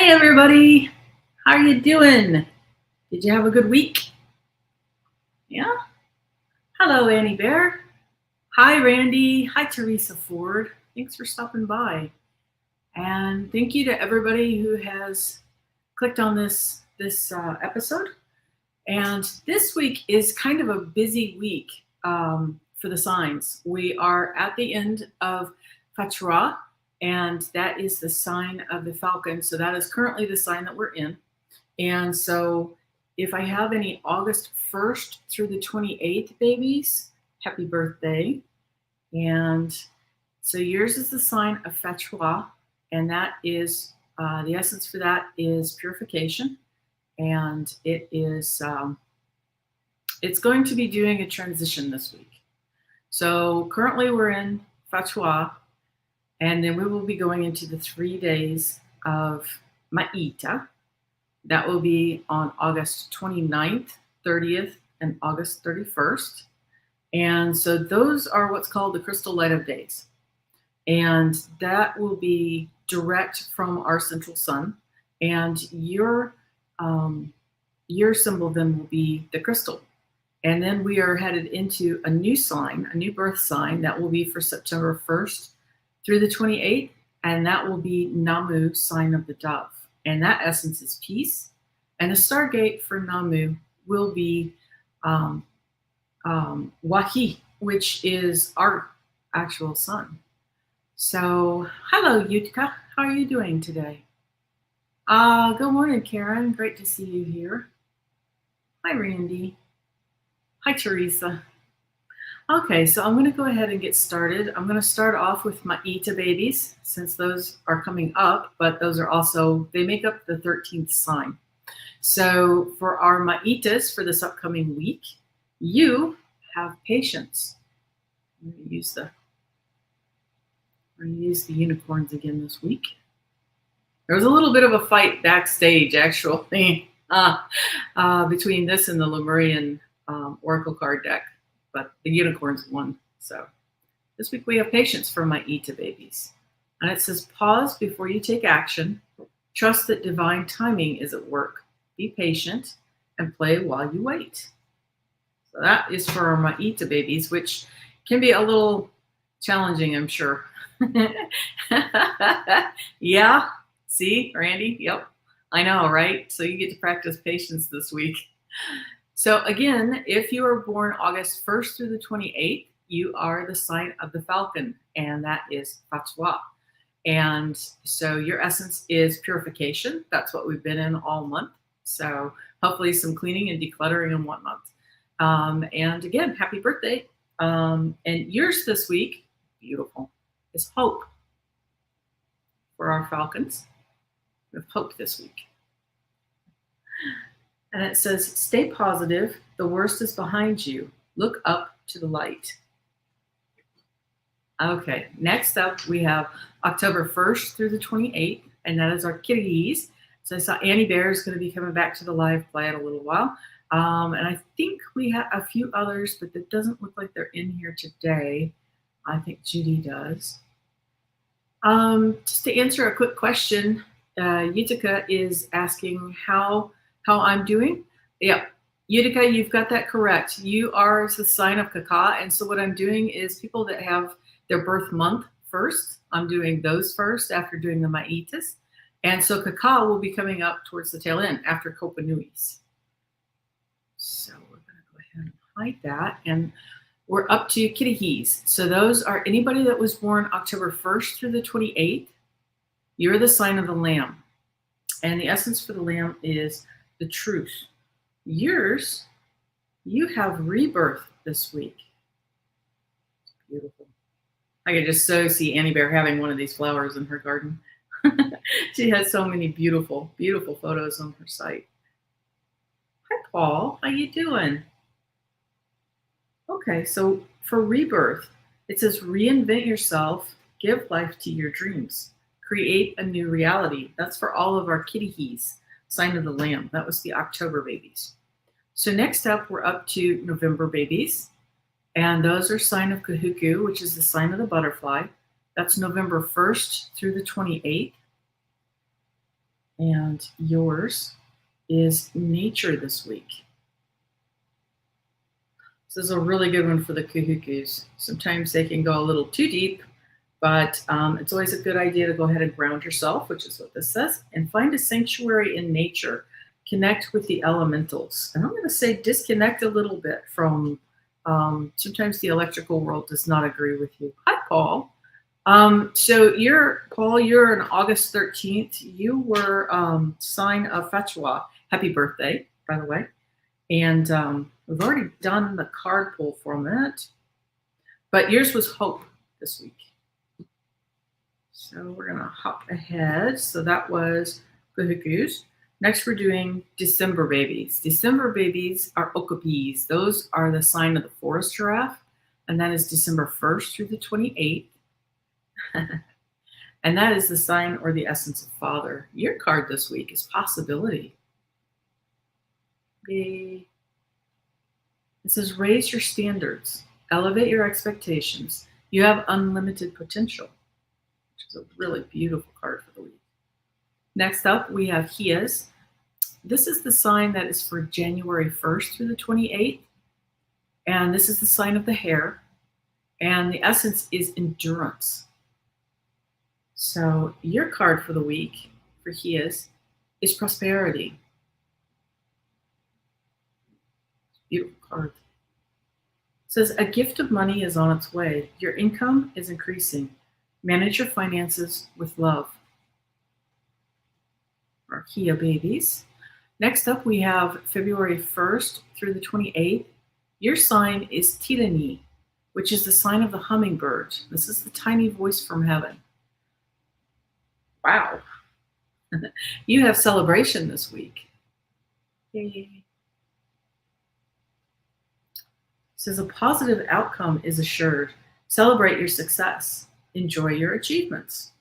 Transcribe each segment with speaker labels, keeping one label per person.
Speaker 1: Hey everybody, how are you doing? Did you have a good week? Yeah? Hello Annie Bear. Hi Randy. Hi Teresa Ford. Thanks for stopping by. And thank you to everybody who has clicked on this episode. And this week is kind of a busy week for the signs. We are at the end of Fatura, and that is the sign of the Falcon. So that is currently the sign that we're in. And so if I have any August 1st through the 28th babies, happy birthday. And so yours is the sign of Fatura, and that is, the essence for that is purification. And it is, it's going to be doing a transition this week. So currently we're in Fatua, and then we will be going into the 3 days of Maita. That will be on August 29th, 30th, and August 31st. And so those are what's called the crystal light of days. And that will be direct from our central sun. And your symbol then will be the crystal. And then we are headed into a new sign, a new birth sign that will be for September 1st through the 28th. And that will be Namu, sign of the dove. And that essence is peace. And the stargate for Namu will be Wahi, which is our actual sun. So, hello, Yutka. How are you doing today? Good morning, Karen. Great to see you here. Hi, Randy. Hi, Teresa. Okay, so I'm going to go ahead and get started. I'm going to start off with my Maita babies, since those are coming up, but those are also, they make up the 13th sign. So for our Maitas for this upcoming week, you have patience. I'm going to use the unicorns again this week. There was a little bit of a fight backstage, actually, between this and the Lemurian Oracle card deck. But the unicorns won. So this week we have patience for my Maita babies. And it says, pause before you take action. Trust that divine timing is at work. Be patient and play while you wait. So that is for our Maita babies, which can be a little challenging, I'm sure. Yeah, see, Randy? Yep, I know, right? So you get to practice patience this week. So again, if you are born August 1st through the 28th, you are the sign of the Falcon, and that is Fatua. And so your essence is purification. That's what we've been in all month. So hopefully some cleaning and decluttering and whatnot. And again, happy birthday. And yours this week, beautiful, is hope for our Falcons. We have hope this week. And it says, stay positive. The worst is behind you. Look up to the light. Okay, next up we have October 1st through the 28th, and that is our kitties. So I saw Annie Bear is going to be coming back to the live play in a little while. And I think we have a few others, but it doesn't look like they're in here today. I think Judy does. Just to answer a quick question, Utica is asking how I'm doing. Yeah, Utica, you've got that correct. You are the sign of Kaka, and so what I'm doing is people that have their birth month first, I'm doing those first after doing the Maitas. And so Kaka will be coming up towards the tail end after Kopanuis. So we're going to go ahead and hide that. And we're up to Kitahis. So those are anybody that was born October 1st through the 28th. You're the sign of the Lamb. And the essence for the Lamb is the truth. Yours, you have rebirth this week. It's beautiful. I could just so see Annie Bear having one of these flowers in her garden. She has so many beautiful, beautiful photos on her site. Hi, Paul. How you doing? Okay, so for rebirth, it says reinvent yourself, give life to your dreams, create a new reality. That's for all of our kitties, sign of the Lamb. That was the October babies. So next up, we're up to November babies. And those are sign of Kahuku, which is the sign of the butterfly. That's November 1st through the 28th. And yours is nature this week. This is a really good one for the kahukus. Sometimes they can go a little too deep, but it's always a good idea to go ahead and ground yourself, which is what this says, and find a sanctuary in nature. Connect with the elementals. And I'm going to say disconnect a little bit from, sometimes the electrical world does not agree with you. Hi, Paul. So Paul, you're on August 13th. You were sign of Fatura. Happy birthday, by the way. And we've already done the card pull from it, but yours was hope this week. So we're gonna hop ahead. So that was kahukus. Next, we're doing December babies. December babies are okapis. Those are the sign of the forest giraffe, and that is December 1st through the 28th. And that is the sign or the essence of father. Your card this week is possibility. Yay. It says raise your standards, elevate your expectations. You have unlimited potential, which is a really beautiful card for the week. Next up, we have Hias. This is the sign that is for January 1st through the 28th. And this is the sign of the hare. And the essence is endurance. So your card for the week for Hias is prosperity. Beautiful card. It says a gift of money is on its way. Your income is increasing. Manage your finances with love. Our Hia babies. Next up, we have February 1st through the 28th. Your sign is Tirani, which is the sign of the hummingbird. This is the tiny voice from heaven. Wow. You have celebration this week. Yay. It says a positive outcome is assured. Celebrate your success. Enjoy your achievements.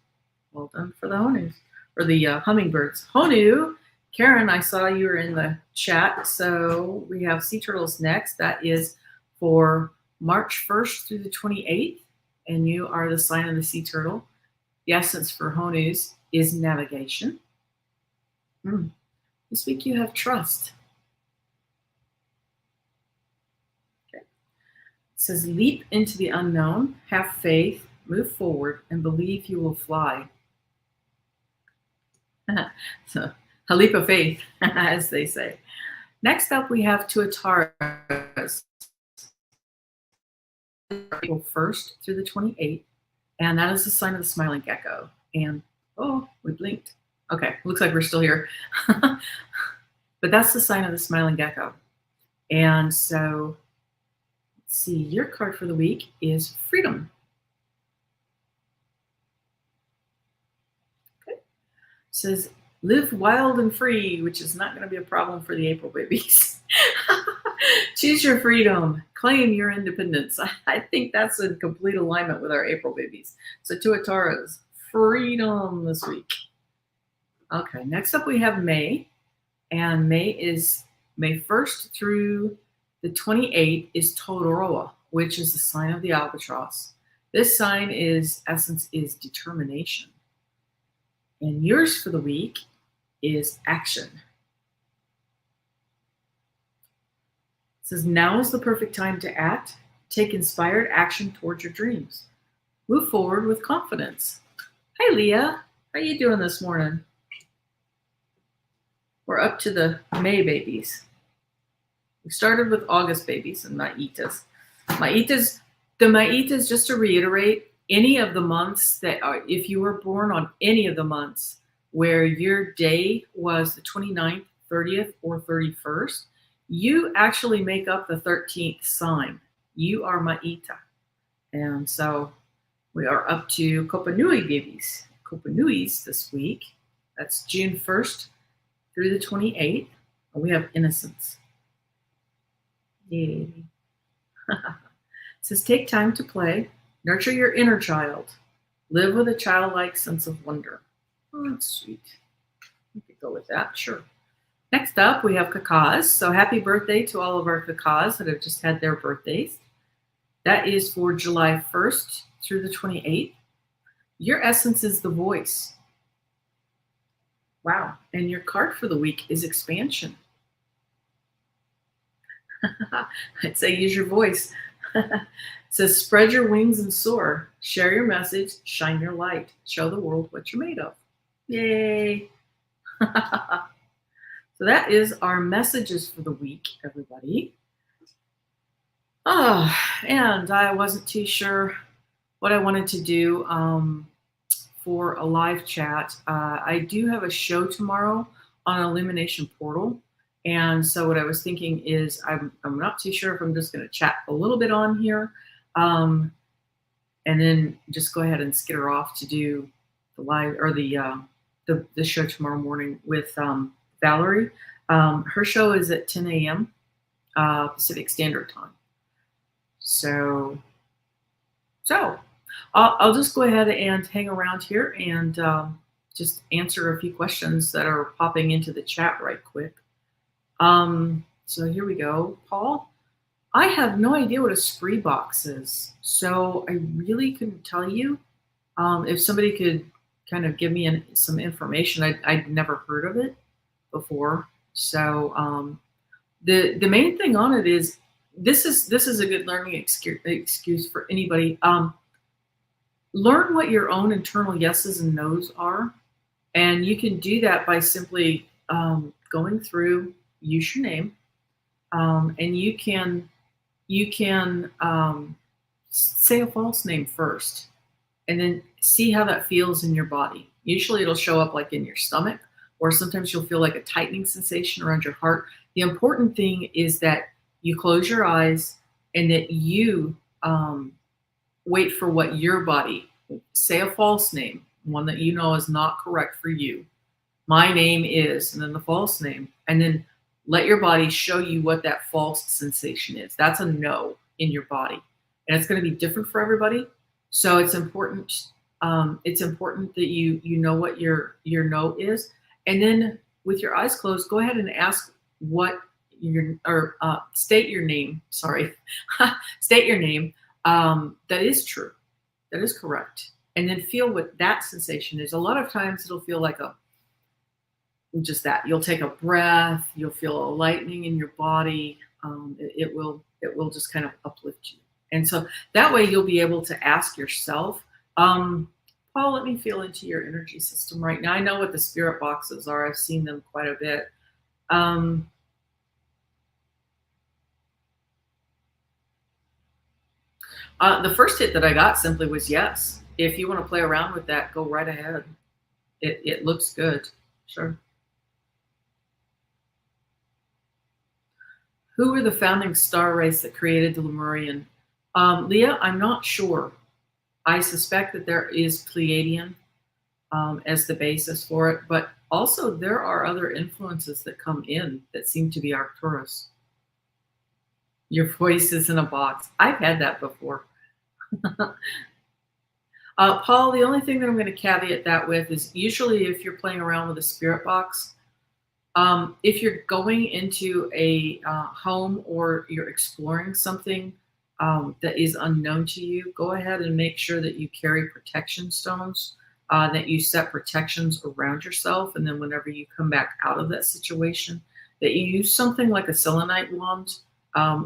Speaker 1: Well done for the Honus, or the hummingbirds. Honu, Karen, I saw you were in the chat. So we have sea turtles next. That is for March 1st through the 28th. And you are the sign of the sea turtle. The essence for Honus is navigation. This week you have trust. Okay. It says leap into the unknown, have faith, move forward, and believe you will fly. So, a leap of faith, as they say. Next up, we have Tuataras. April 1st through the 28th, and that is the sign of the smiling gecko. And, oh, we blinked. Okay, looks like we're still here. But that's the sign of the smiling gecko. And so, let's see, your card for the week is freedom. Okay. It says, live wild and free, which is not going to be a problem for the April babies. Choose your freedom. Claim your independence. I think that's in complete alignment with our April babies. So Tuataras, freedom this week. Okay, next up we have May. And May is May 1st through the 28th is Todoroa, which is the sign of the albatross. This sign essence is determination. And yours for the week is action. It says, now is the perfect time to act. Take inspired action towards your dreams. Move forward with confidence. Hi, Leah. How you doing this morning? We're up to the May babies. We started with August babies and Maitas. The Maitas, just to reiterate, any of the months that are, if you were born on any of the months where your day was the 29th, 30th, or 31st, you actually make up the 13th sign. You are Maita. And so we are up to Kopanui babies. Kopanuis this week. That's June 1st through the 28th. We have innocence. Yay. It says, take time to play. Nurture your inner child. Live with a childlike sense of wonder. Oh, that's sweet. We could go with that, sure. Next up, we have Kakas. So happy birthday to all of our Kakas that have just had their birthdays. That is for July 1st through the 28th. Your essence is the voice. Wow. And your card for the week is expansion. I'd say use your voice. It says spread your wings and soar. Share your message. Shine your light. Show the world what you're made of. Yay. So that is our messages for the week, everybody. Oh, and I wasn't too sure what I wanted to do for a live chat. I do have a show tomorrow on Illumination Portal. And so what I was thinking is I'm not too sure if I'm just going to chat a little bit on here and then just go ahead and skitter off to do the live or the show tomorrow morning with Valerie. Her show is at 10 a.m. Pacific Standard Time. So I'll just go ahead and hang around here and just answer a few questions that are popping into the chat right quick. So here we go. Paul, I have no idea what a spree box is, so I really couldn't tell you. If somebody could kind of give me some information, I'd never heard of it before. So the main thing on it is this is a good learning excuse for anybody. Learn what your own internal yeses and nos are, and you can do that by simply going through. Use your name, and you can say a false name first, and then see how that feels in your body. Usually, it'll show up like in your stomach, or sometimes you'll feel like a tightening sensation around your heart. The important thing is that you close your eyes and that you wait for what your body. Say a false name, one that you know is not correct for you. My name is, and then the false name, and then let your body show you what that false sensation is. That's a no in your body, and it's going to be different for everybody. So it's important. It's important that you know what your no is, and then with your eyes closed, go ahead and ask what state your name. Sorry, state your name. That is true. That is correct, and then feel what that sensation is. A lot of times it'll feel like just that. You'll take a breath, you'll feel a lightening in your body. It will just kind of uplift you. And so that way you'll be able to ask yourself, Paul, let me feel into your energy system right now. I know what the spirit boxes are. I've seen them quite a bit. The first hit that I got simply was yes. If you want to play around with that, go right ahead. It looks good. Sure. Who were the founding star race that created the Lemurian? Leah, I'm not sure. I suspect that there is Pleiadian as the basis for it, but also there are other influences that come in that seem to be Arcturus. Your voice is in a box. I've had that before. Paul, the only thing that I'm going to caveat that with is usually if you're playing around with a spirit box, if you're going into a home or you're exploring something that is unknown to you, go ahead and make sure that you carry protection stones, that you set protections around yourself, and then whenever you come back out of that situation, that you use something like a selenite wand,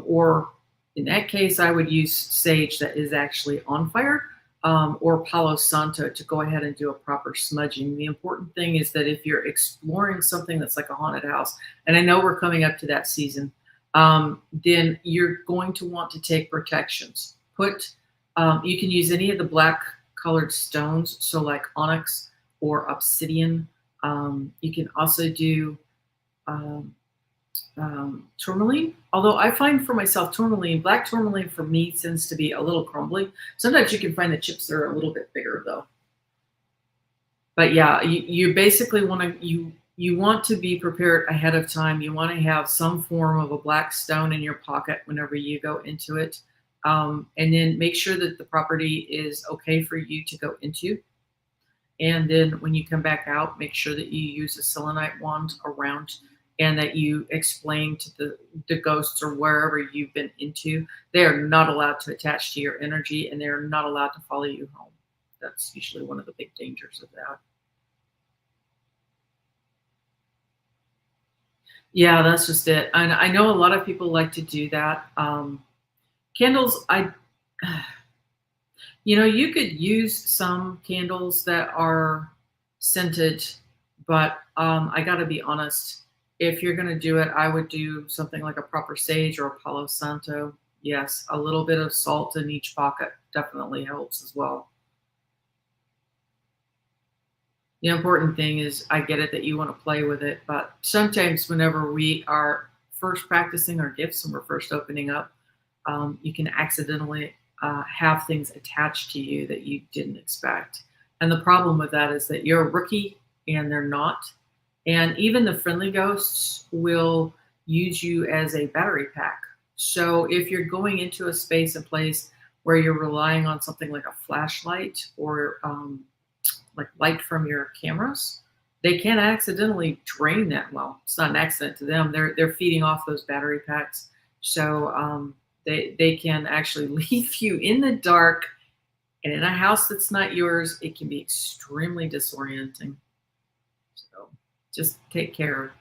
Speaker 1: or in that case, I would use sage that is actually on fire, or Palo Santo to go ahead and do a proper smudging. The important thing is that if you're exploring something that's like a haunted house, and I know we're coming up to that season, then you're going to want to take protections. You can use any of the black colored stones, so like onyx or obsidian. You can also do tourmaline, although I find for myself black tourmaline for me tends to be a little crumbly. Sometimes you can find the chips that are a little bit bigger though. But yeah, you basically want to be prepared ahead of time. You want to have some form of a black stone in your pocket whenever you go into it, and then make sure that the property is okay for you to go into. And then when you come back out, make sure that you use a selenite wand around, and that you explain to the ghosts or wherever you've been into, they are not allowed to attach to your energy, and they're not allowed to follow you home. That's usually one of the big dangers of that. Yeah, that's just it. And I know a lot of people like to do that. Candles, you could use some candles that are scented, but I got to be honest. If you're going to do it, I would do something like a proper sage or a Palo Santo. Yes, a little bit of salt in each pocket definitely helps as well. The important thing is, I get it that you want to play with it, but sometimes whenever we are first practicing our gifts and we're first opening up, you can accidentally have things attached to you that you didn't expect. And the problem with that is that you're a rookie and they're not. And even the friendly ghosts will use you as a battery pack. So if you're going into a space and place where you're relying on something like a flashlight or like light from your cameras, they can accidentally drain that. Well, it's not an accident to them. They're feeding off those battery packs. So they can actually leave you in the dark, and in a house that's not yours, it can be extremely disorienting. So just take care.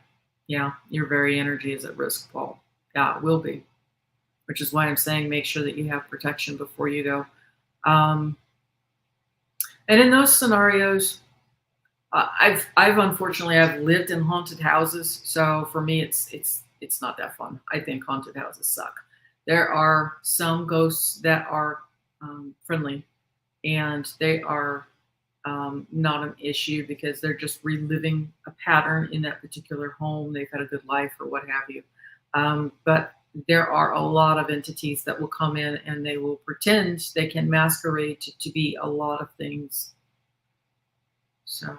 Speaker 1: Yeah, your very energy is at risk, Paul. Yeah, it will be. Which is why I'm saying make sure that you have protection before you go. And in those scenarios, I've unfortunately I've lived in haunted houses, so for me it's not that fun. I think haunted houses suck. There are some ghosts that are friendly, and they are not an issue because they're just reliving a pattern in that particular home. They've had a good life or what have you. But there are a lot of entities that will come in and they will pretend they can masquerade to be a lot of things. So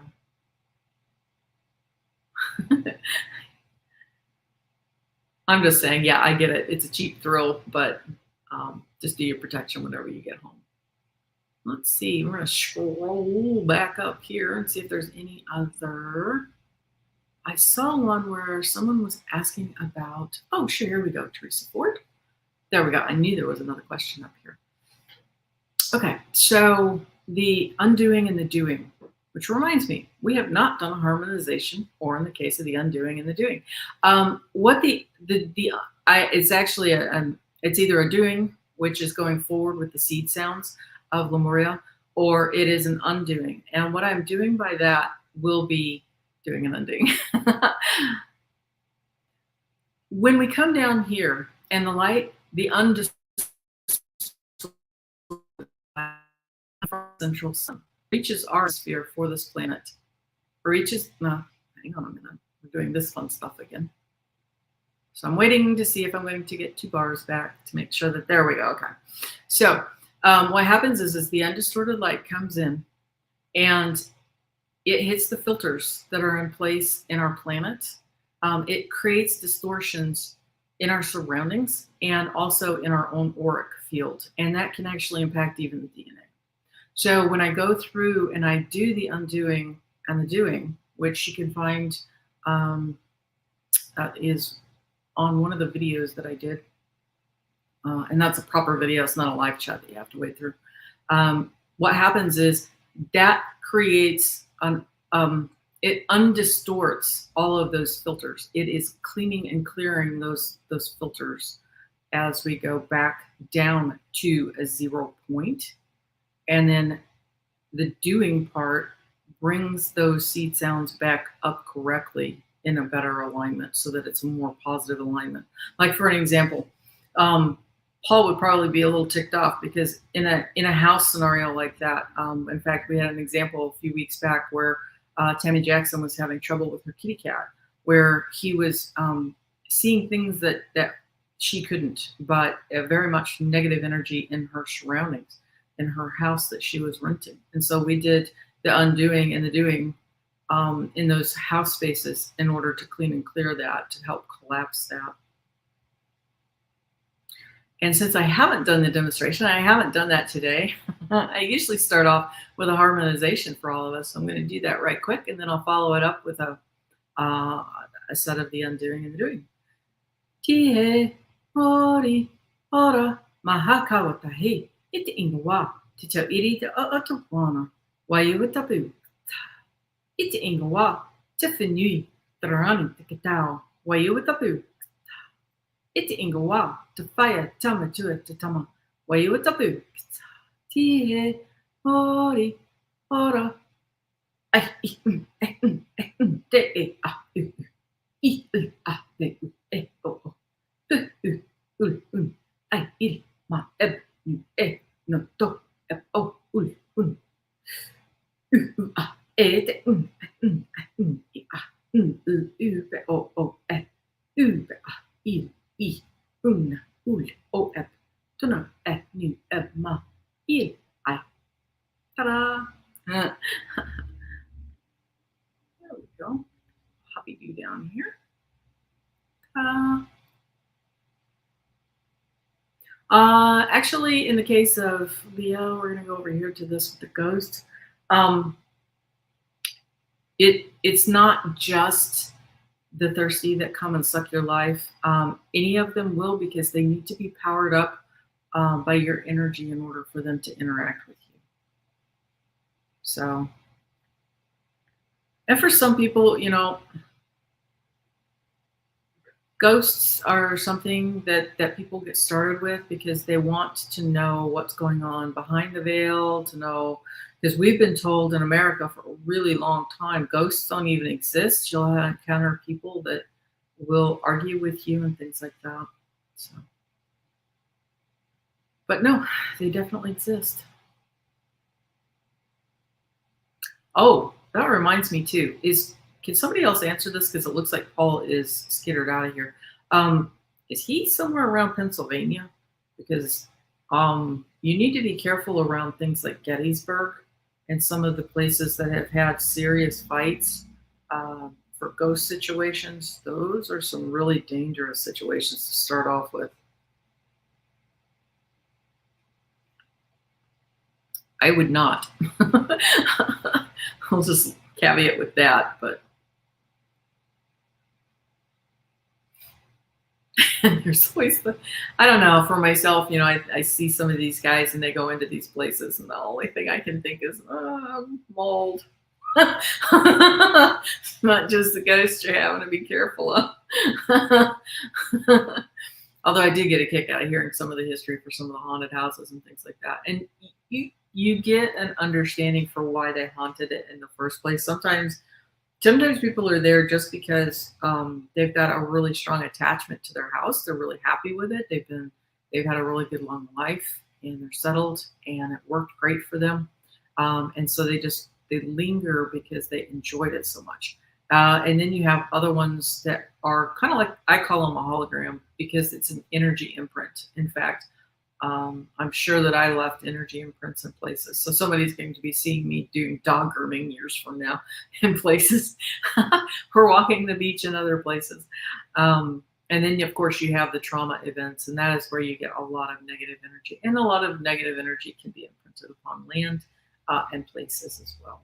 Speaker 1: I'm just saying, yeah, I get it. It's a cheap thrill, but just do your protection whenever you get home. Let's see. We're going to scroll back up here and see if there's any other. I saw one where someone was asking about, oh, sure, here we go, Teresa Ford. There we go. I knew there was another question up here. Okay, so the undoing and the doing, which reminds me, we have not done a harmonization, or in the case of the undoing and the doing. It's actually it's either a doing, which is going forward with the seed sounds of Lemuria, or it is an undoing. And what I'm doing by that will be doing an undoing. When we come down here and the light, the undistorted central sun reaches our sphere for this planet. Hang on a minute. We're doing this fun stuff again. So I'm waiting to see if I'm going to get 2 bars back to make sure that, there we go. Okay. So what happens is the undistorted light comes in and it hits the filters that are in place in our planet. It creates distortions in our surroundings and also in our own auric field. And that can actually impact even the DNA. So when I go through and I do the undoing and the doing, which you can find is on one of the videos that I did, and that's a proper video, it's not a live chat that you have to wait through. What happens is that creates it undistorts all of those filters. It is cleaning and clearing those filters as we go back down to a 0 point. And then the doing part brings those seed sounds back up correctly in a better alignment so that it's a more positive alignment. Like for an example, Paul would probably be a little ticked off because in a house scenario like that, in fact, we had an example a few weeks back where Tammy Jackson was having trouble with her kitty cat, where he was seeing things that she couldn't, but a very much negative energy in her surroundings, in her house that she was renting. And so we did the undoing and the doing in those house spaces in order to clean and clear that, to help collapse that. And since I haven't done the demonstration, I haven't done that today. I usually start off with a harmonization for all of us. So I'm going to do that right quick, and then I'll follow it up with a set of the undoing and the doing. Tie, hori, ora, mahakawatahi, ite ingawa, tita iri te aatawana, wayuatabu, ite ingawa, te whenui, tarani te katao, Wayuatapu. Iti ingawa. Tafaya tama tua tatama. Wayuatapu. Tie. Hori. Hora. Ai. Te e a. I. A. Le. E. O. Ai. Il. Ma. Eb. E. No. To. Eb. O. Un. E. Te. I. A. O. O. E. A. Il. I. Ul. O. Eb. Tuna. E. Nu. Eb. Ma. Il. Ai. Ta-da! There we go. Poppy you down here. Actually, in the case of Leo, we're going to go over here to this with the ghost. It's not just the thirsty that come and suck your life. Any of them will, because they need to be powered up by your energy in order for them to interact with you. So, and for some people, you know, ghosts are something that people get started with because they want to know what's going on behind the veil, to know, because we've been told in America for a really long time, ghosts don't even exist. You'll encounter people that will argue with you and things like that. So, but no, they definitely exist. Oh, that reminds me too, can somebody else answer this? Because it looks like Paul is skittered out of here. Is he somewhere around Pennsylvania? Because you need to be careful around things like Gettysburg and some of the places that have had serious fights for ghost situations. Those are some really dangerous situations to start off with. I would not. I'll just caveat with that, but there's always I don't know, for myself, you know, I see some of these guys and they go into these places and the only thing I can think is mold. Not just the ghosts you're having to be careful of. Although I did get a kick out of hearing some of the history for some of the haunted houses and things like that. And you get an understanding for why they haunted it in the first place. Sometimes people are there just because they've got a really strong attachment to their house. They're really happy with it. They've had a really good long life and they're settled and it worked great for them. And so they linger because they enjoyed it so much. And then you have other ones that are kind of like, I call them a hologram because it's an energy imprint. In fact, I'm sure that I left energy imprints in places. So somebody's going to be seeing me doing dog grooming years from now in places. We're walking the beach and other places. And then, of course, you have the trauma events, and that is where you get a lot of negative energy. And a lot of negative energy can be imprinted upon land and places as well.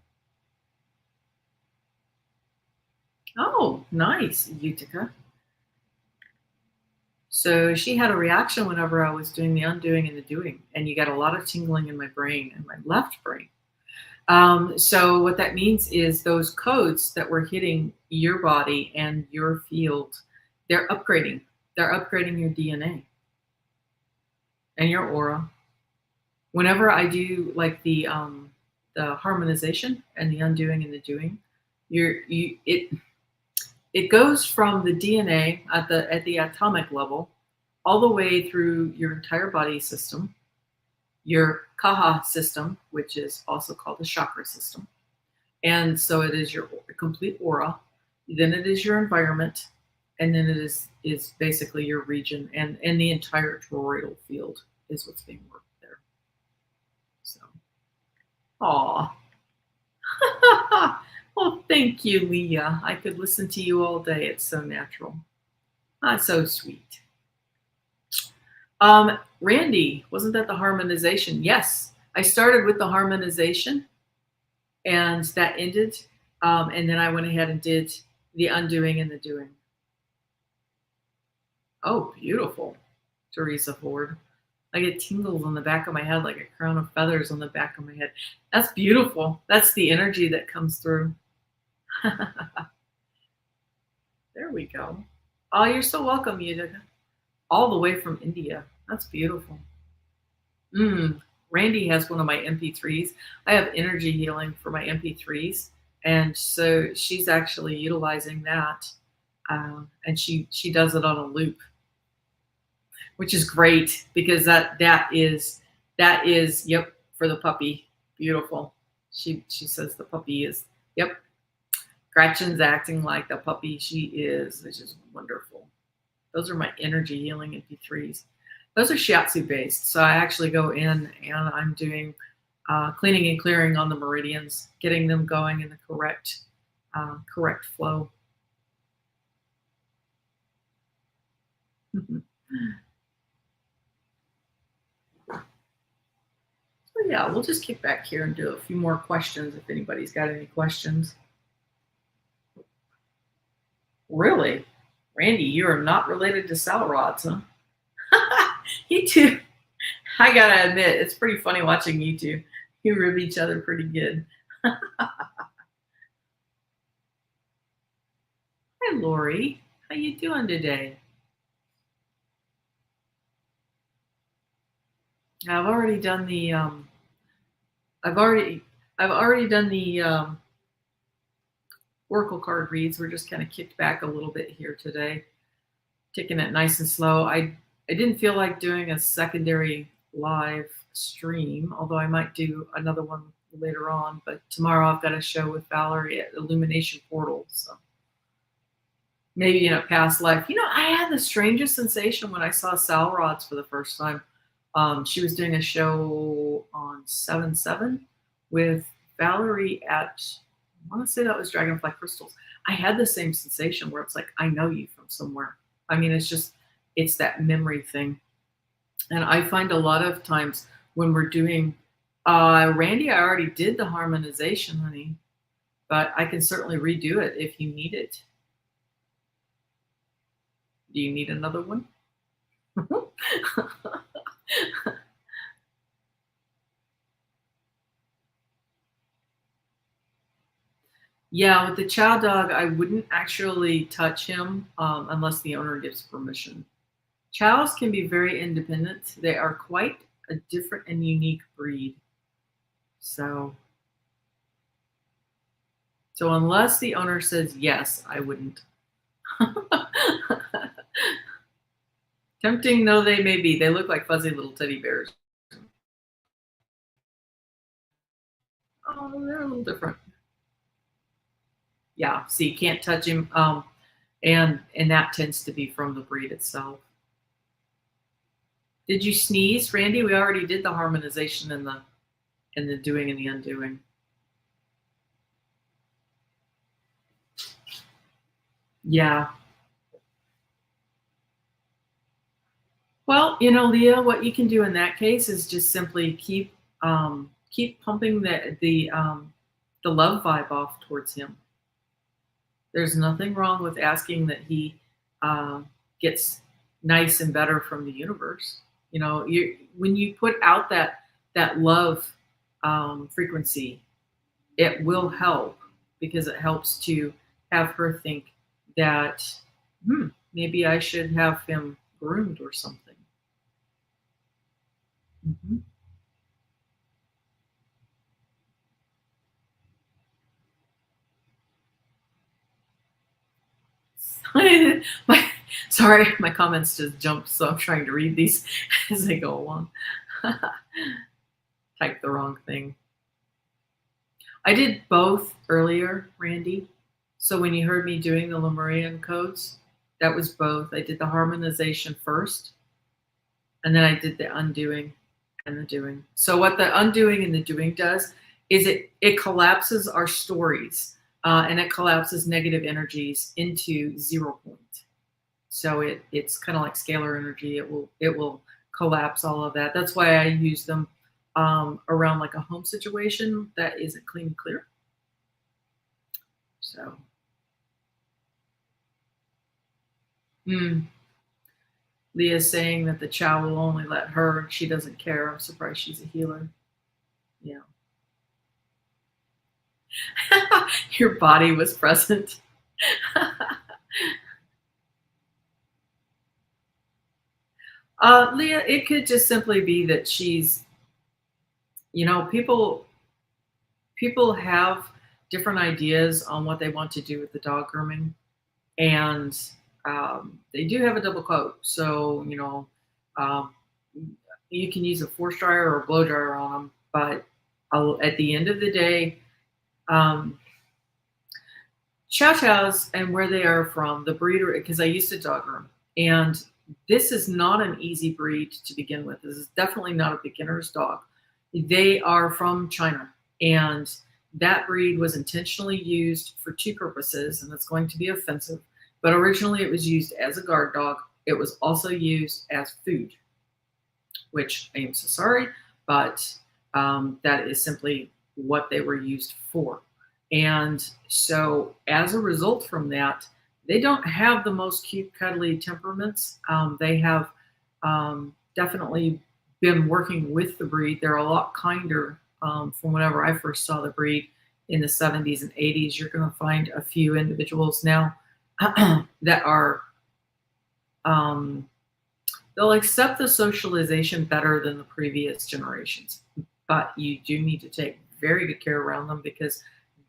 Speaker 1: Oh, nice, Utica. So she had a reaction whenever I was doing the undoing and the doing, and you got a lot of tingling in my brain and my left brain. So what that means is those codes that were hitting your body and your field, they're upgrading. They're upgrading your DNA and your aura. Whenever I do like the harmonization and the undoing and the doing, it goes from the DNA at the atomic level all the way through your entire body system, your Kaha system, which is also called the chakra system. And so it is your complete aura, then it is your environment, and then it is basically your region, and the entire toroidal field is what's being worked there. So, aw. Oh, thank you, Leah. I could listen to you all day. It's so natural. So sweet. Randy, wasn't that the harmonization? Yes, I started with the harmonization and that ended. And then I went ahead and did the undoing and the doing. Oh, beautiful, Teresa Ford. I get tingles on the back of my head, like a crown of feathers on the back of my head. That's beautiful. That's the energy that comes through. There we go. Oh, you're so welcome, Utica. All the way from India. That's beautiful. Randy has one of my MP3s. I have energy healing for my MP3s, and so she's actually utilizing that, and she does it on a loop, which is great because that is yep for the puppy. Beautiful. She says the puppy is yep. Gretchen's acting like the puppy she is, which is wonderful. Those are my energy healing MP3s. Those are Shiatsu based. So I actually go in and I'm doing cleaning and clearing on the meridians, getting them going in the correct flow. So yeah, we'll just kick back here and do a few more questions if anybody's got any questions. Really? Randy, you are not related to Sal Rods, huh? You two, I gotta admit, it's pretty funny watching you two. You rib each other pretty good. Hi, Lori. How you doing today? I've already done the I've already done the Oracle card reads. We're just kind of kicked back a little bit here today, taking it nice and slow. I didn't feel like doing a secondary live stream, although I might do another one later on. But tomorrow I've got a show with Valerie at Illumination Portal, so maybe in a past life. You know, I had the strangest sensation when I saw Sal Rods for the first time. She was doing a show on 7/7 with Valerie at, I want to say that was Dragonfly Crystals. I had the same sensation where it's like, I know you from somewhere. I mean, it's that memory thing. And I find a lot of times when we're doing, Randy, I already did the harmonization, honey, but I can certainly redo it if you need it. Do you need another one? Yeah, with the chow dog, I wouldn't actually touch him unless the owner gives permission. Chows can be very independent. They are quite a different and unique breed. So unless the owner says yes, I wouldn't. Tempting though they may be, they look like fuzzy little teddy bears. Oh, they're a little different. Yeah, see, can't touch him. And that tends to be from the breed itself. Did you sneeze, Randy? We already did the harmonization and the doing and the undoing. Yeah. Well, Leah, what you can do in that case is just simply keep pumping the love vibe off towards him. There's nothing wrong with asking that he gets nice and better from the universe. When you put out that love frequency, it will help because it helps to have her think that maybe I should have him groomed or something. Mm-hmm. Sorry, my comments just jumped, so I'm trying to read these as they go along. Typed the wrong thing. I did both earlier, Randy. So when you heard me doing the Lemurian codes, that was both. I did the harmonization first, and then I did the undoing and the doing. So what the undoing and the doing does is it collapses our stories and it collapses negative energies into 0 point. So it's kind of like scalar energy. It will collapse all of that. That's why I use them around like a home situation that isn't clean and clear. So, Leah's saying that the chow will only let her. She doesn't care. I'm surprised she's a healer. Yeah. Your body was present. Leah, it could just simply be that she's, people have different ideas on what they want to do with the dog grooming, and they do have a double coat. So um, you can use a force dryer or a blow dryer on them, but at the end of the day, um, Chow Chows and where they are from, the breeder, because I used to dog groom, and this is not an easy breed to begin with. This is definitely not a beginner's dog. They are from China, and that breed was intentionally used for two purposes, and it's going to be offensive. But originally, it was used as a guard dog. It was also used as food, which I am so sorry, but that is simply what they were used for. And so, as a result from that, they don't have the most cute, cuddly temperaments. They have definitely been working with the breed. They're a lot kinder from whenever I first saw the breed in the 70s and 80s. You're going to find a few individuals now that are, they'll accept the socialization better than the previous generations. But you do need to take very good care around them because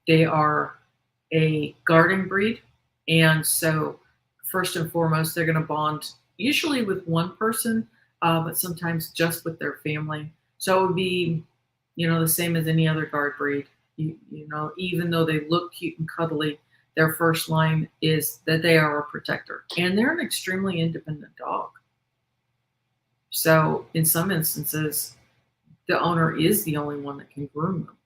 Speaker 1: they are a guarding breed. And so, first and foremost, they're going to bond usually with one person, but sometimes just with their family. So it would be, the same as any other guard breed. Even though they look cute and cuddly, their first line is that they are a protector. And they're an extremely independent dog. So in some instances, the owner is the only one that can groom them.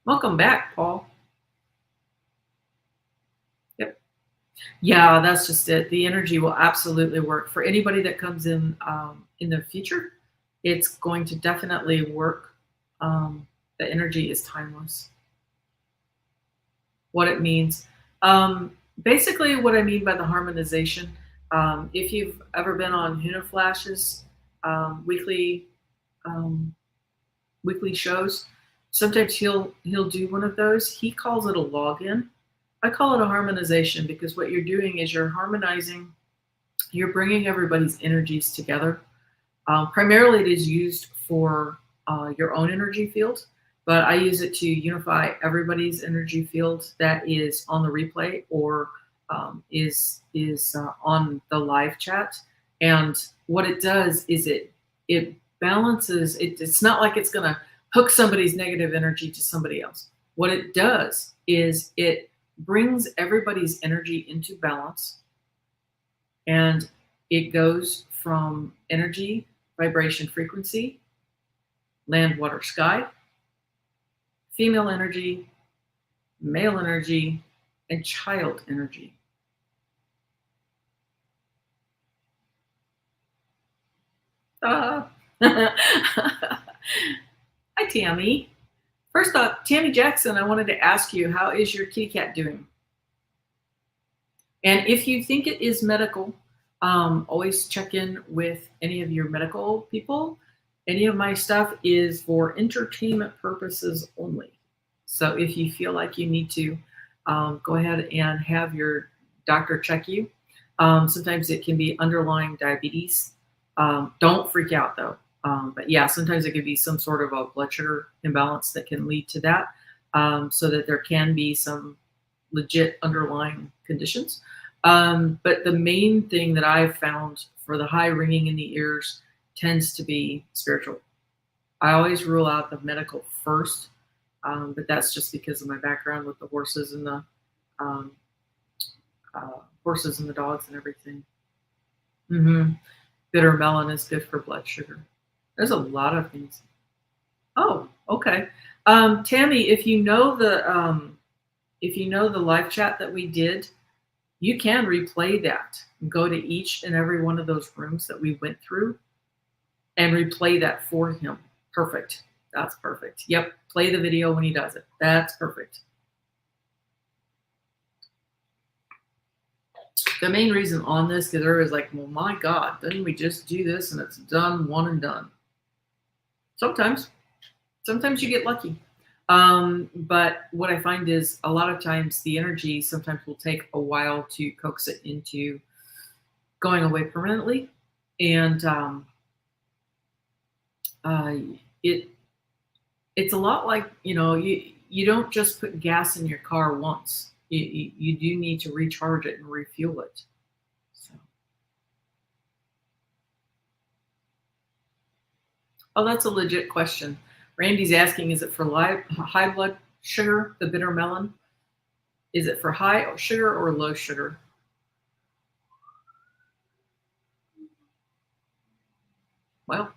Speaker 1: Welcome back, Paul. Yep. Yeah, that's just it. The energy will absolutely work. For anybody that comes in the future, it's going to definitely work. The energy is timeless. What it means. Basically, what I mean by the harmonization, if you've ever been on Huna Flash's weekly shows, sometimes he'll do one of those. He calls it a login. I call it a harmonization because what you're doing is you're harmonizing, you're bringing everybody's energies together. Primarily, it is used for your own energy field, but I use it to unify everybody's energy field that is on the replay or is on the live chat. And what it does is it balances. It's not like it's going to hook somebody's negative energy to somebody else. What it does is it brings everybody's energy into balance, and it goes from energy, vibration, frequency, land, water, sky, female energy, male energy, and child energy. Hi, Tammy. First off, Tammy Jackson, I wanted to ask you, how is your kitty cat doing? And if you think it is medical, always check in with any of your medical people. Any of my stuff is for entertainment purposes only. So if you feel like you need to, go ahead and have your doctor check you. Sometimes it can be underlying diabetes. Don't freak out though. But yeah, sometimes it could be some sort of a blood sugar imbalance that can lead to that, so that there can be some legit underlying conditions. But the main thing that I've found for the high ringing in the ears tends to be spiritual. I always rule out the medical first, but that's just because of my background with the horses and the dogs and everything. Bitter melon is good for blood sugar. There's a lot of things. Oh, okay. Tammy, if you know the live chat that we did, you can replay that. Go to each and every one of those rooms that we went through and replay that for him. Perfect. That's perfect. Yep. Play the video when he does it. That's perfect. The main reason on this, because everybody's like, well, my God, didn't we just do this and it's done, one and done? Sometimes you get lucky. But what I find is a lot of times the energy sometimes will take a while to coax it into going away permanently. And uh, it it's a lot like, you don't just put gas in your car once. You do need to recharge it and refuel it. So, oh, that's a legit question. Randy's asking, is it for high blood sugar, the bitter melon? Is it for high sugar or low sugar? Well,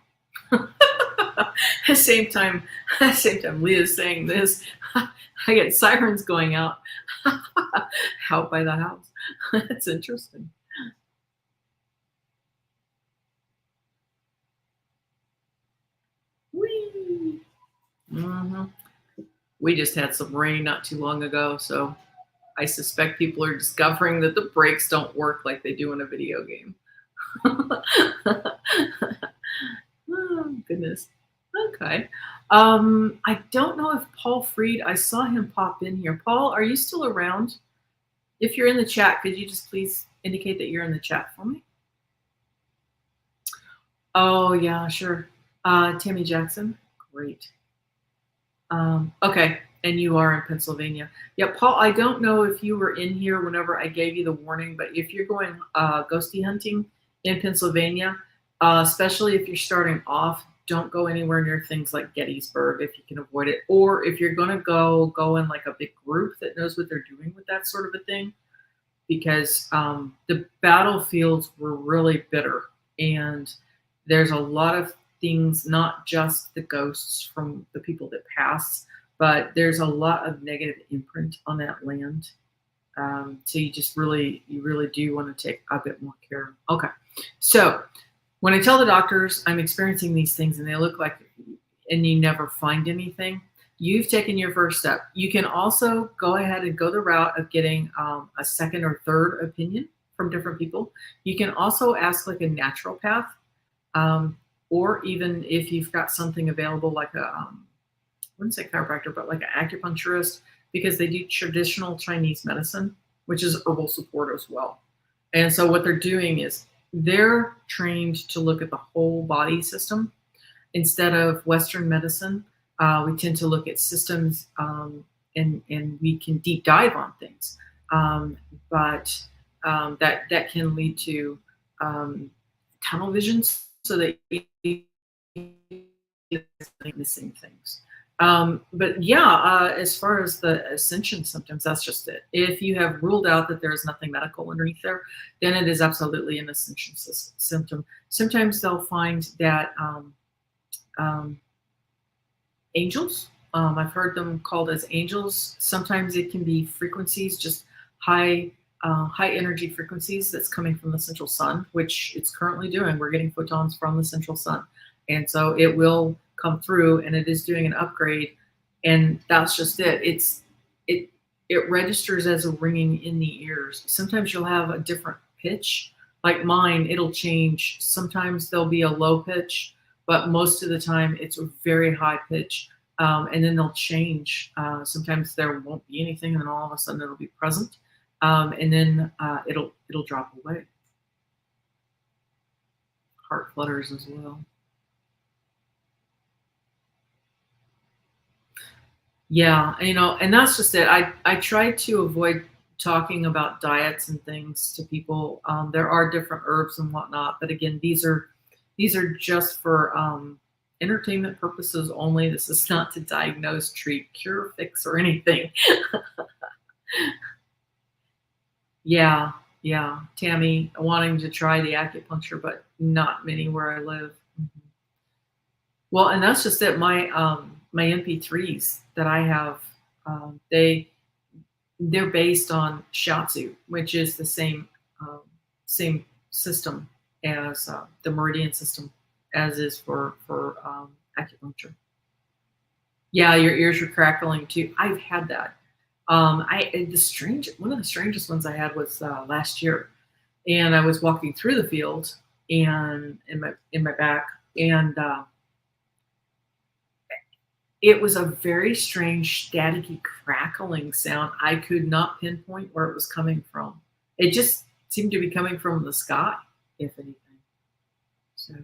Speaker 1: at the same time, Leah's saying this. I get sirens going out out by the house. That's interesting. Whee! hmm We just had some rain not too long ago, so I suspect people are discovering that the brakes don't work like they do in a video game. Oh, goodness. Okay. I don't know if Paul Freed, I saw him pop in here. Paul, are you still around? If you're in the chat, could you just please indicate that you're in the chat for me? Oh, yeah, sure. Tammy Jackson. Great. Okay. And you are in Pennsylvania. Yeah, Paul, I don't know if you were in here whenever I gave you the warning, but if you're going ghosty hunting in Pennsylvania, especially if you're starting off, don't go anywhere near things like Gettysburg if you can avoid it. Or if you're going to go in like a big group that knows what they're doing with that sort of a thing, because the battlefields were really bitter. And there's a lot of things, not just the ghosts from the people that passed, but there's a lot of negative imprint on that land. So you really do want to take a bit more care. Okay. So when I tell the doctors I'm experiencing these things and they look like, and you never find anything, you've taken your first step. You can also go ahead and go the route of getting a second or third opinion from different people. You can also ask like a naturopath, or even if you've got something available like I wouldn't say chiropractor, but like an acupuncturist, because they do traditional Chinese medicine, which is herbal support as well. And so what they're doing is they're trained to look at the whole body system instead of Western medicine. We tend to look at systems, and we can deep dive on things, but that can lead to tunnel visions, so that you missing things. But yeah, as far as the ascension symptoms, that's just it. If you have ruled out that there is nothing medical underneath there, then it is absolutely an ascension symptom. Sometimes they'll find that angels, I've heard them called as angels. Sometimes it can be frequencies, just high energy frequencies that's coming from the central sun, which it's currently doing. We're getting photons from the central sun. And so it will come through, and it is doing an upgrade, and that's just it. It registers as a ringing in the ears. Sometimes you'll have a different pitch. Like mine, it'll change. Sometimes there'll be a low pitch, but most of the time it's a very high pitch. And then they'll change. Sometimes there won't be anything, and then all of a sudden it'll be present. And then it'll drop away. Heart flutters as well. Yeah, and that's just it. I try to avoid talking about diets and things to people. There are different herbs and whatnot, but again, these are just for entertainment purposes only. This is not to diagnose, treat, cure, fix, or anything. Yeah, Tammy wanting to try the acupuncture, but not many where I live. Mhm. Well, and that's just it. My MP3s that I have, they're based on Shiatsu, which is the same system as the meridian system, as is for acupuncture. Yeah, your ears are crackling too. I've had that. One of the strangest ones I had was last year, and I was walking through the field and in my back, and it was a very strange staticky crackling sound. I could not pinpoint where it was coming from. It just seemed to be coming from the sky. if anything. So.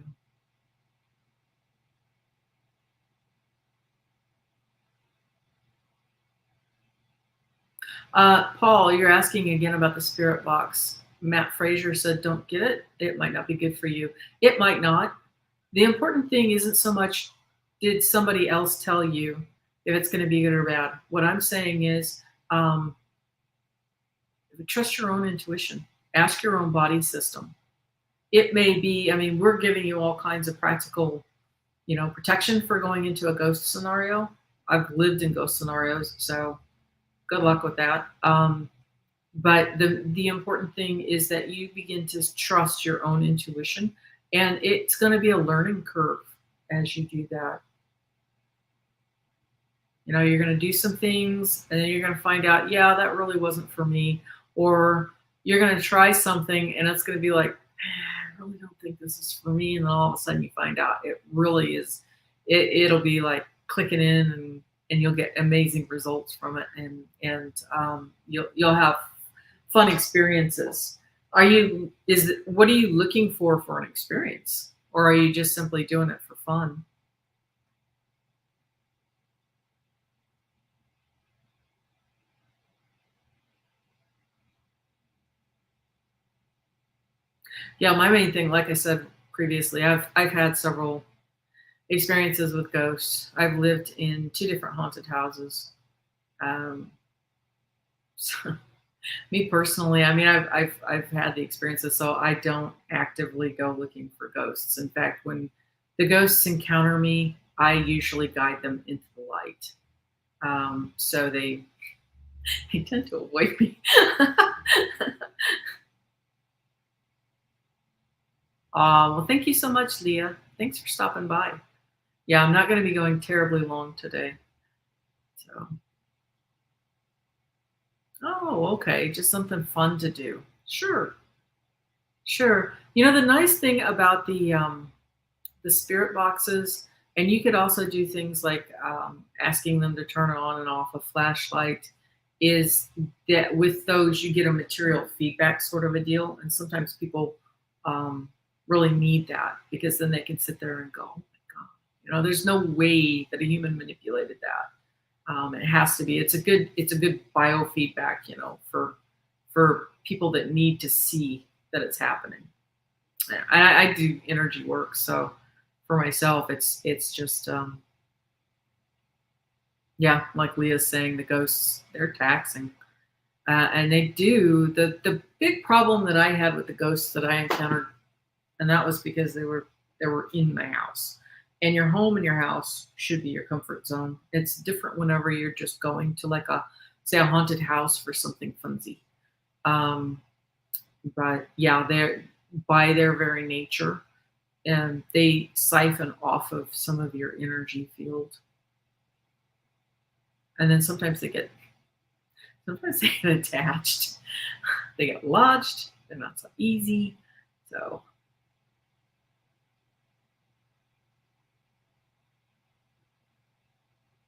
Speaker 1: Paul, you're asking again about the spirit box. Matt Frazier said, don't get it. It might not be good for you. It might not. The important thing isn't so much did somebody else tell you if it's going to be good or bad. What I'm saying is um, trust your own intuition. Ask your own body system. It may be, I mean, we're giving you all kinds of practical, protection for going into a ghost scenario. I've lived in ghost scenarios, so good luck with that. But the important thing is that you begin to trust your own intuition, and it's going to be a learning curve as you do that. You're going to do some things, and then you're going to find out, yeah, that really wasn't for me, or you're going to try something, and it's going to be like, I really don't think this is for me, and then all of a sudden you find out it really is. It'll be like clicking in, and you'll get amazing results from it, and you'll have fun experiences. What are you looking for an experience, or are you just simply doing it for fun? Yeah, my main thing, like I said previously, I've had several experiences with ghosts. I've lived in 2 different haunted houses. So, me personally, I mean, I've had the experiences, so I don't actively go looking for ghosts. In fact, when the ghosts encounter me, I usually guide them into the light. So they tend to avoid me. Well, thank you so much, Leah. Thanks for stopping by. Yeah, I'm not going to be going terribly long today. So, oh, okay, just something fun to do. Sure, sure. The nice thing about the spirit boxes, and you could also do things like asking them to turn on and off a flashlight, is that with those you get a material feedback sort of a deal, and sometimes people really need that because then they can sit there and go, oh my god, there's no way that a human manipulated that. It has to be. It's a good biofeedback, for people that need to see that it's happening. I do energy work, so for myself, it's just yeah, like Leah's saying, the ghosts, they're taxing, and they do. The big problem that I had with the ghosts that I encountered, and that was because they were in my house. And your home and your house should be your comfort zone. It's different whenever you're just going to like say a haunted house for something funsy. But yeah, they're by their very nature, and they siphon off of some of your energy field. And then sometimes they get attached. They get lodged. They're not so easy. So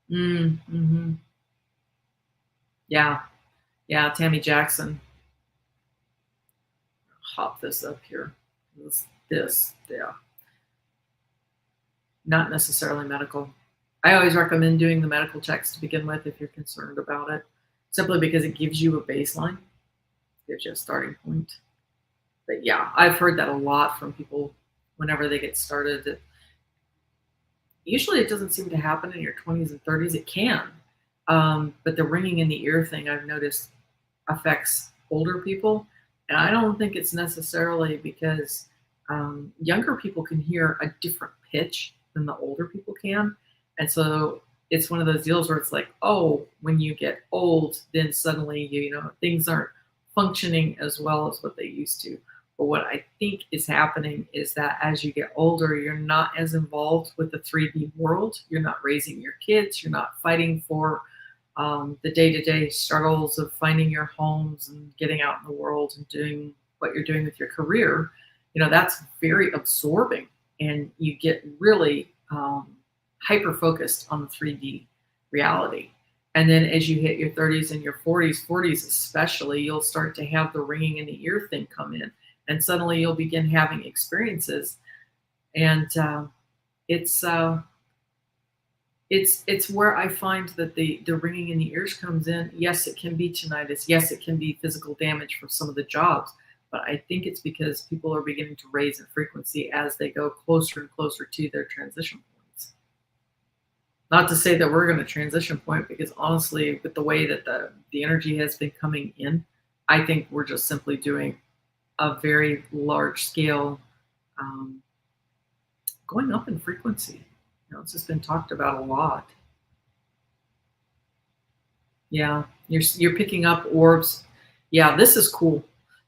Speaker 1: mm-hmm. Yeah, Tammy Jackson. Hop this up here. Yeah. Not necessarily medical. I always recommend doing the medical checks to begin with if you're concerned about it, simply because it gives you a baseline, gives you a starting point. But yeah, I've heard that a lot from people whenever they get started. Usually it doesn't seem to happen in your 20s and 30s. It can. But the ringing in the ear thing I've noticed affects older people. And I don't think it's necessarily because younger people can hear a different pitch than the older people can. And so it's one of those deals where it's like, oh, when you get old, then suddenly, things aren't functioning as well as what they used to. But what I think is happening is that as you get older, you're not as involved with the 3D world. You're not raising your kids. You're not fighting for the day-to-day struggles of finding your homes and getting out in the world and doing what you're doing with your career. That's very absorbing, and you get really hyper-focused on the 3D reality. And then as you hit your 30s and your 40s especially, you'll start to have the ringing in the ear thing come in. and suddenly you'll begin having experiences. And it's where I find that the ringing in the ears comes in. Yes, it can be tinnitus. Yes, it can be physical damage from some of the jobs. But I think it's because people are beginning to raise in frequency as they go closer and closer to their transition points. Not to say that we're going to transition point, because honestly, with the way that the energy has been coming in, I think we're just simply doing a very large scale going up in frequency. It's just been talked about a lot. Yeah, you're picking up orbs. Yeah, this is cool.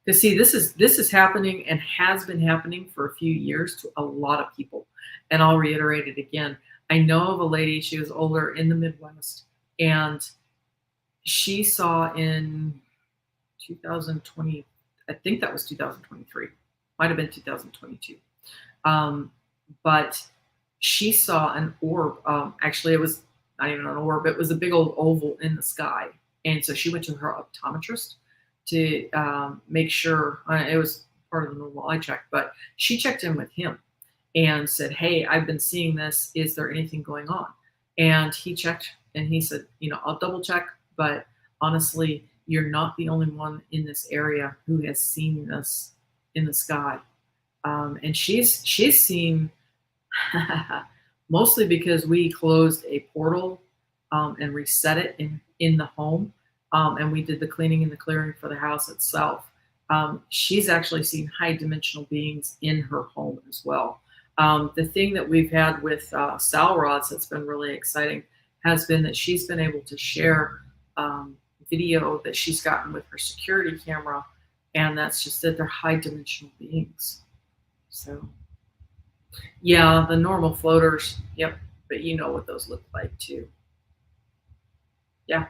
Speaker 1: Because see, this is happening and has been happening for a few years to a lot of people. And I'll reiterate it again. I know of a lady, she was older in the Midwest, and she saw in 2020, I think that was 2023, might have been 2022. But she saw an orb. Actually, it was not even an orb. It was a big old oval in the sky. And so she went to her optometrist to make sure it was part of the normal eye check. But she checked in with him and said, "Hey, I've been seeing this. Is there anything going on?" And he checked and he said, "I'll double check. But honestly, you're not the only one in this area who has seen this in the sky." And she's seen mostly because we closed a portal and reset it in the home, and we did the cleaning and the clearing for the house itself. She's actually seen high dimensional beings in her home as well. The thing that we've had with Sal Rods that's been really exciting has been that she's been able to share video that she's gotten with her security camera, and that's just that they're high dimensional beings. So yeah, the normal floaters, yep, but you know what those look like too. Yeah,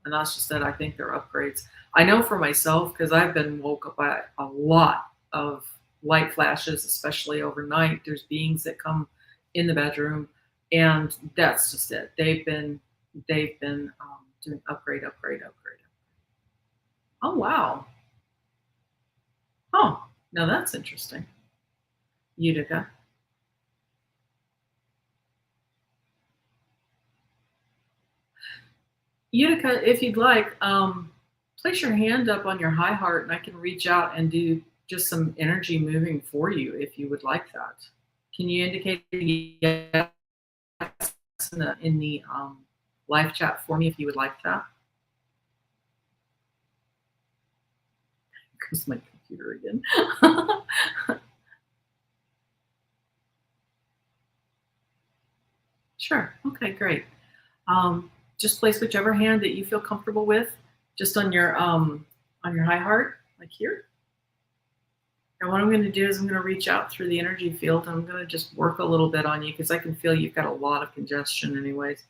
Speaker 1: and that's just that I think they're upgrades. I know for myself, because I've been woke up by a lot of light flashes, especially overnight. There's beings that come in the bedroom, and that's just it. They've been doing upgrade. Oh wow. Oh, now that's interesting. Utica. Utica, if you'd like, place your hand up on your high heart and I can reach out and do just some energy moving for you if you would like that. Can you indicate yes in the live chat for me if you would like that? Here's my computer again. Sure. Okay, great. Just place whichever hand that you feel comfortable with, just on your high heart, like here. And what I'm going to do is I'm going to reach out through the energy field and I'm going to just work a little bit on you because I can feel you've got a lot of congestion anyways.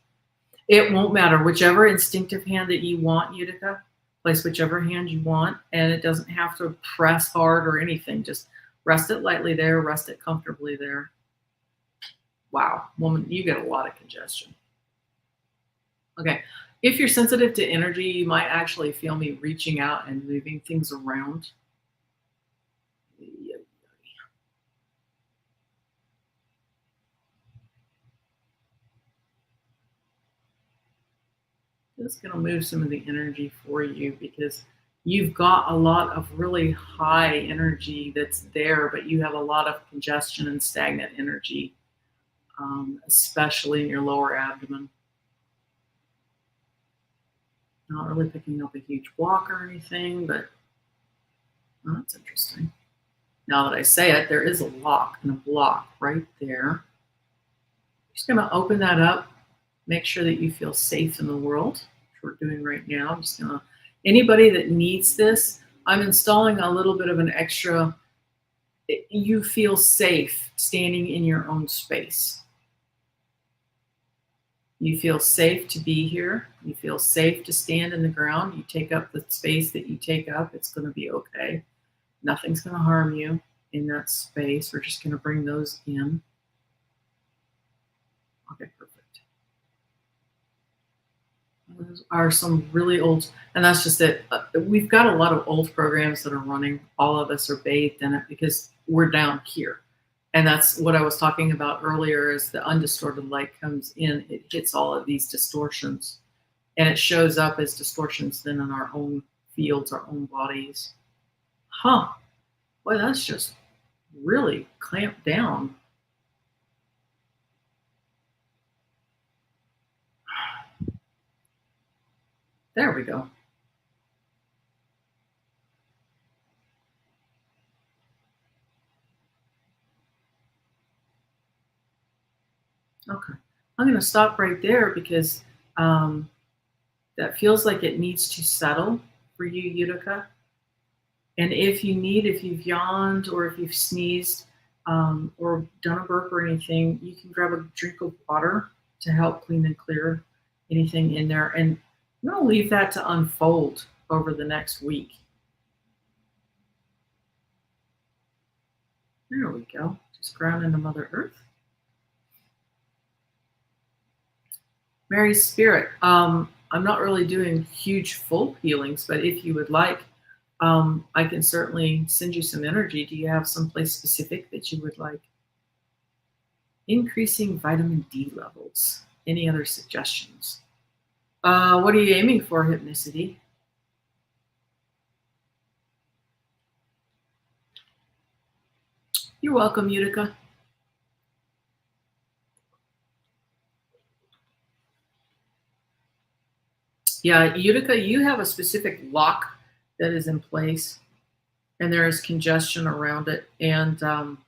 Speaker 1: It won't matter. Whichever instinctive hand that you want, Utica, place whichever hand you want, and it doesn't have to press hard or anything. Just rest it lightly there, rest it comfortably there. Wow, woman, you get a lot of congestion. Okay, if you're sensitive to energy, you might actually feel me reaching out and moving things around. Just going to move some of the energy for you because you've got a lot of really high energy that's there, but you have a lot of congestion and stagnant energy, especially in your lower abdomen. Not really picking up a huge block or anything, but oh, that's interesting. Now that I say it, there is a lock and a block right there. Just going to open that up. Make sure that you feel safe in the world, which we're doing right now. I'm just gonna, anybody that needs this, I'm installing a little bit of an extra, you feel safe standing in your own space. You feel safe to be here. You feel safe to stand in the ground. You take up the space that you take up. It's gonna be okay. Nothing's gonna harm you in that space. We're just gonna bring those in. Okay, perfect. Those are some really old, and that's just it. We've got a lot of old programs that are running. All of us are bathed in it because we're down here. And that's what I was talking about earlier is the undistorted light comes in, it hits all of these distortions, and it shows up as distortions then in our own fields, our own bodies. Huh. Boy, that's just really clamped down. There we go. Okay. I'm going to stop right there because that feels like it needs to settle for you, Utica. And if you need, if you've yawned or if you've sneezed or done a burp or anything, you can grab a drink of water to help clean and clear anything in there. And I'm going to leave that to unfold over the next week. There we go. Just ground into Mother Earth. Mary Spirit, I'm not really doing huge full healings, but if you would like, I can certainly send you some energy. Do you have someplace specific that you would like? Increasing vitamin D levels. Any other suggestions? What are you aiming for, Hypnicity? You're welcome, Utica. Yeah, Utica, you have a specific lock that is in place, and there is congestion around it. And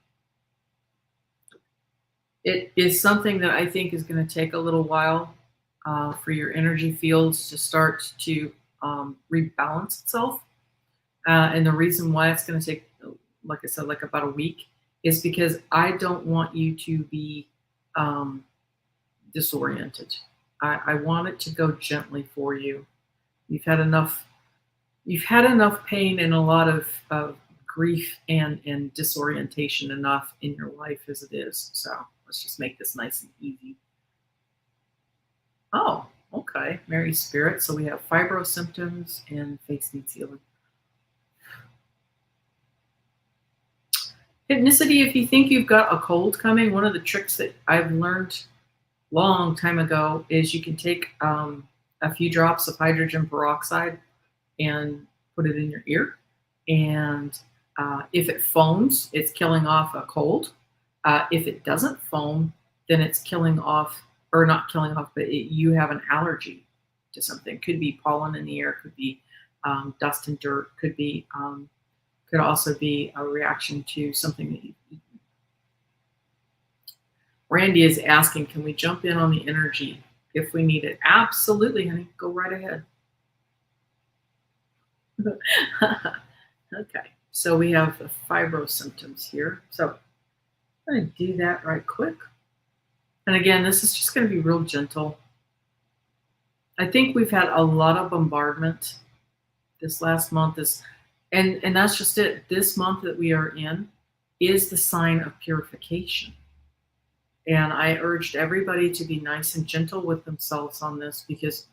Speaker 1: it is something that I think is going to take a little while for your energy fields to start to rebalance itself. And the reason why it's going to take, like I said, like about a week is because I don't want you to be disoriented. I want it to go gently for you. You've had enough. You've had enough pain and a lot of grief and disorientation enough in your life as it is. So let's just make this nice and easy. Oh, okay. Mary Spirit. So we have fibro symptoms and face needs healing. Hypnicity, if you think you've got a cold coming, one of the tricks that I've learned long time ago is you can take a few drops of hydrogen peroxide and put it in your ear. And if it foams, it's killing off a cold. If it doesn't foam, then it's killing off, or not killing off, but you have an allergy to something. Could be pollen in the air, could be dust and dirt, could also be a reaction to something that you've eaten. Randy is asking, can we jump in on the energy if we need it? Absolutely, honey. Go right ahead. Okay, so we have the fibro symptoms here. So I'm going to do that right quick. And again, this is just going to be real gentle. I think we've had a lot of bombardment this last month. And that's just it. This month that we are in is the sign of purification. And I urged everybody to be nice and gentle with themselves on this because,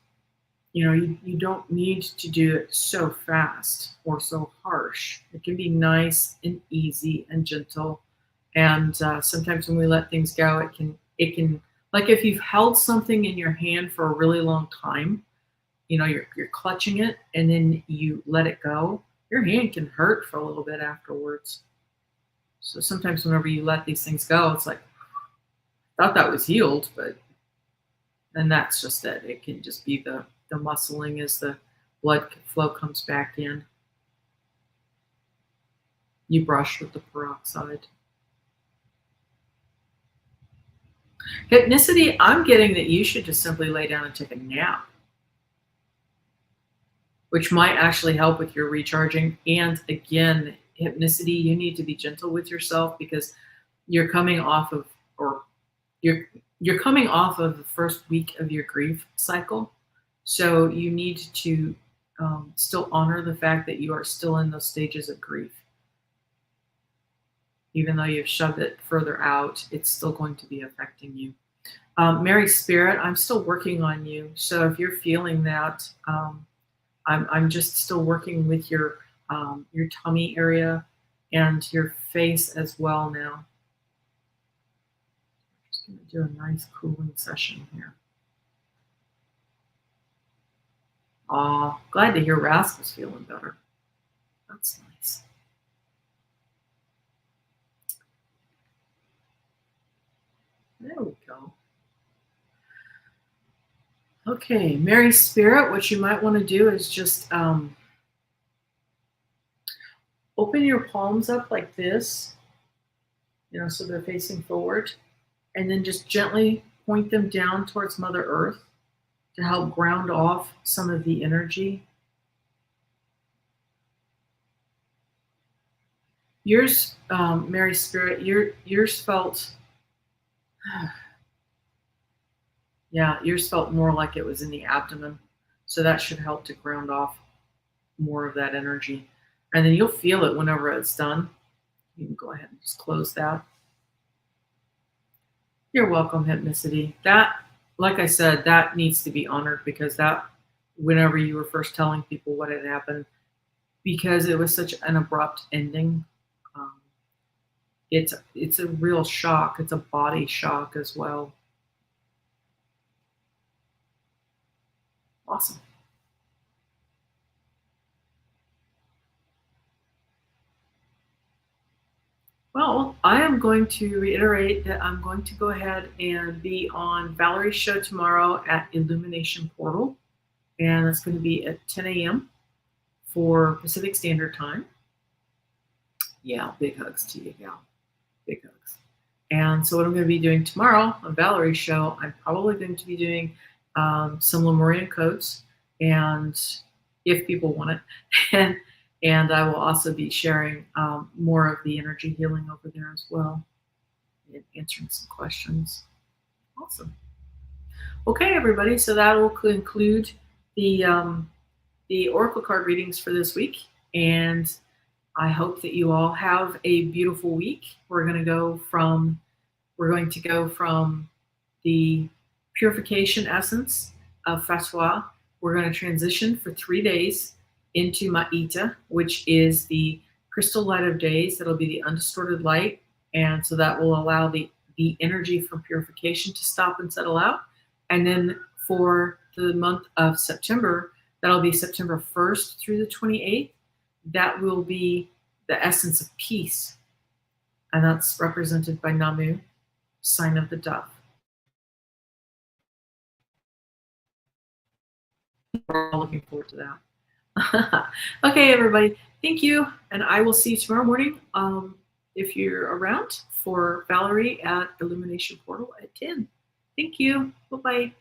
Speaker 1: you don't need to do it so fast or so harsh. It can be nice and easy and gentle. And sometimes when we let things go, it can, like if you've held something in your hand for a really long time, you're clutching it and then you let it go, your hand can hurt for a little bit afterwards. So sometimes whenever you let these things go, it's like, I thought that was healed, and that's just it. It can just be the muscling as the blood flow comes back in. You brush with the peroxide. Hypnicity, I'm getting that you should just simply lay down and take a nap, which might actually help with your recharging. And again, Hypnicity, you need to be gentle with yourself because you're coming off of, or you're coming off of the first week of your grief cycle. So you need to still honor the fact that you are still in those stages of grief. Even though you've shoved it further out, it's still going to be affecting you. Mary Spirit, I'm still working on you. So if you're feeling that, I'm just still working with your tummy area and your face as well now. Just going to do a nice cooling session here. Aw, glad to hear Rascal's feeling better. That's nice. There we go. Okay, Mary Spirit, what you might want to do is just open your palms up like this, so they're facing forward, and then just gently point them down towards Mother Earth to help ground off some of the energy. Yours, Mary Spirit, yours felt, yeah, yours felt more like it was in the abdomen. So that should help to ground off more of that energy. And then you'll feel it whenever it's done. You can go ahead and just close that. You're welcome, Hypnicity. That, like I said, that needs to be honored, because that, whenever you were first telling people what had happened, because it was such an abrupt ending, it's a real shock. It's a body shock as well. Awesome. Well, I am going to reiterate that I'm going to go ahead and be on Valerie's show tomorrow at Illumination Portal, and it's going to be at 10 a.m. for Pacific Standard Time. Yeah, big hugs to you, gal. Big hugs. And so what I'm going to be doing tomorrow on Valerie's show, I'm probably going to be doing some Lemurian codes, and if people want it, and I will also be sharing more of the energy healing over there as well, and answering some questions. Awesome. Okay, everybody. So that will conclude the oracle card readings for this week, and I hope that you all have a beautiful week. We're going to go from the Purification essence of Fatura. We're going to transition for 3 days into Maita, which is the crystal light of days. That'll be the undistorted light, and so that will allow the energy from purification to stop and settle out. And then for the month of September, that'll be September 1st through the 28th. That will be the essence of peace, and that's represented by Namu, sign of the dove. We're all looking forward to that. Okay, everybody, thank you, and I will see you tomorrow morning if you're around for Valerie at Illumination Portal at 10. Thank you. Bye-bye.